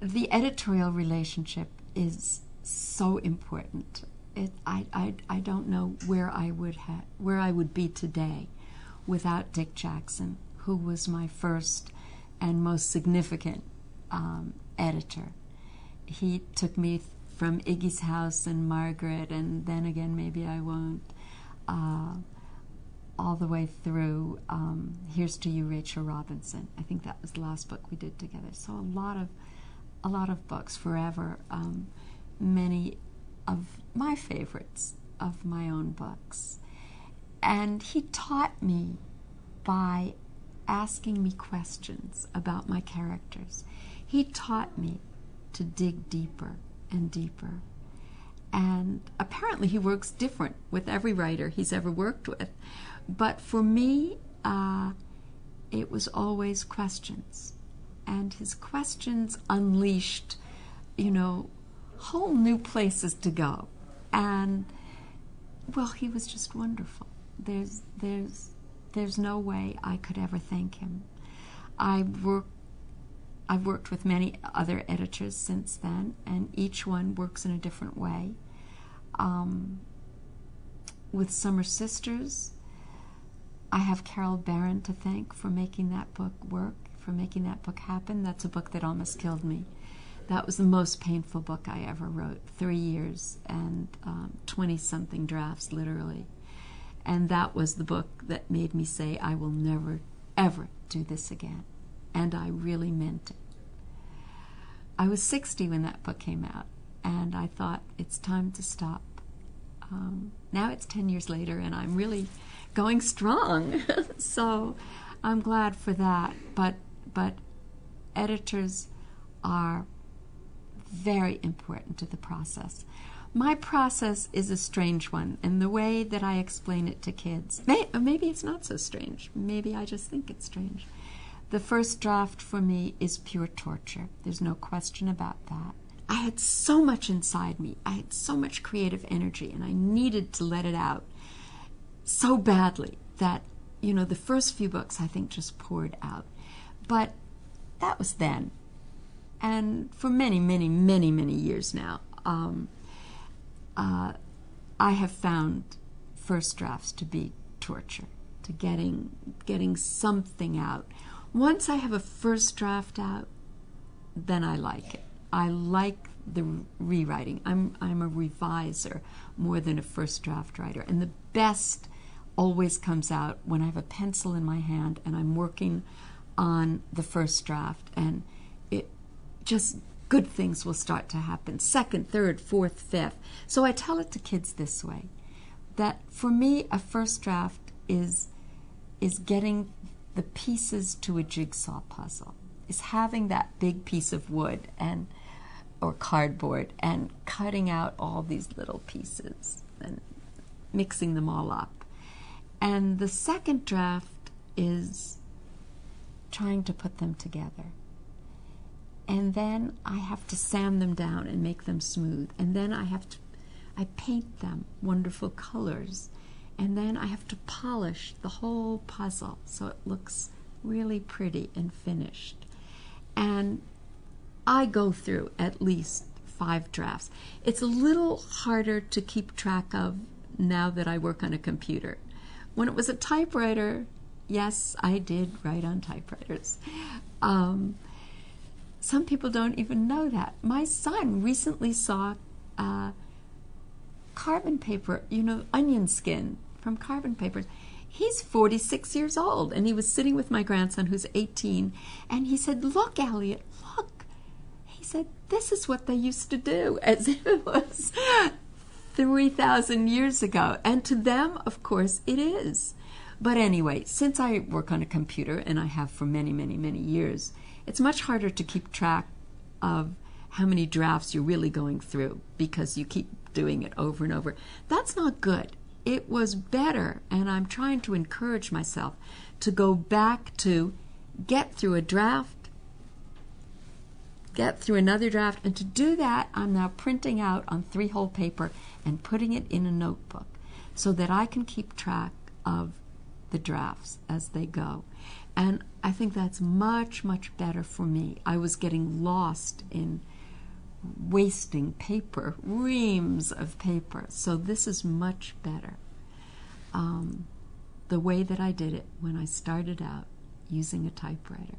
the editorial relationship is so important. I don't know where I would be today without Dick Jackson, who was my first and most significant editor. He took me from Iggy's House and Margaret, and then again, Maybe I Won't, all the way through Here's to You, Rachel Robinson. I think that was the last book we did together. So a lot of books, Forever, many of my favorites of my own books. And he taught me by asking me questions about my characters. He taught me to dig deeper and deeper. And apparently he works different with every writer he's ever worked with. But for me, it was always questions. And his questions unleashed, whole new places to go. And, well, he was just wonderful. There's no way I could ever thank him. I've worked with many other editors since then, and each one works in a different way. With Summer Sisters, I have Carol Barron to thank for making that book work, for making that book happen. That's a book that almost killed me. That was the most painful book I ever wrote. 3 years and 20-something drafts, literally. And that was the book that made me say, I will never, ever do this again. And I really meant it. I was 60 when that book came out, and I thought, it's time to stop. Now it's 10 years later, and I'm really going strong. So I'm glad for that. But editors are very important to the process. My process is a strange one, and the way that I explain it to kids, maybe it's not so strange. Maybe I just think it's strange. The first draft for me is pure torture. There's no question about that. I had so much inside me. I had so much creative energy, and I needed to let it out so badly that, the first few books I think just poured out. But that was then. And for many, many, many, many years now, I have found first drafts to be torture, to getting something out. Once I have a first draft out, then I like it. I like the rewriting. I'm a reviser more than a first draft writer. And the best always comes out when I have a pencil in my hand and I'm working on the first draft, and it just good things will start to happen. Second, third, fourth, fifth. So I tell it to kids this way, that for me a first draft is getting the pieces to a jigsaw puzzle, is having that big piece of wood or cardboard and cutting out all these little pieces and mixing them all up. And the second draft is trying to put them together. And then I have to sand them down and make them smooth. And then I paint them wonderful colors. And then I have to polish the whole puzzle so it looks really pretty and finished. And I go through at least 5 drafts. It's a little harder to keep track of now that I work on a computer. When it was a typewriter, yes, I did write on typewriters. Some people don't even know that. My son recently saw carbon paper, onion skin from carbon papers. He's 46 years old, and he was sitting with my grandson, who's 18, and he said, "Look, Elliot, look." He said, "This is what they used to do," as if it was 3,000 years ago. And to them, of course, it is. But anyway, since I work on a computer, and I have for many, many, many years, it's much harder to keep track of how many drafts you're really going through because you keep doing it over and over. That's not good. It was better, and I'm trying to encourage myself to go back to get through a draft, get through another draft, and to do that, I'm now printing out on 3-hole paper and putting it in a notebook so that I can keep track of the drafts as they go. And I think that's much, much better for me. I was getting lost in wasting paper, reams of paper. So this is much better. The way that I did it when I started out using a typewriter.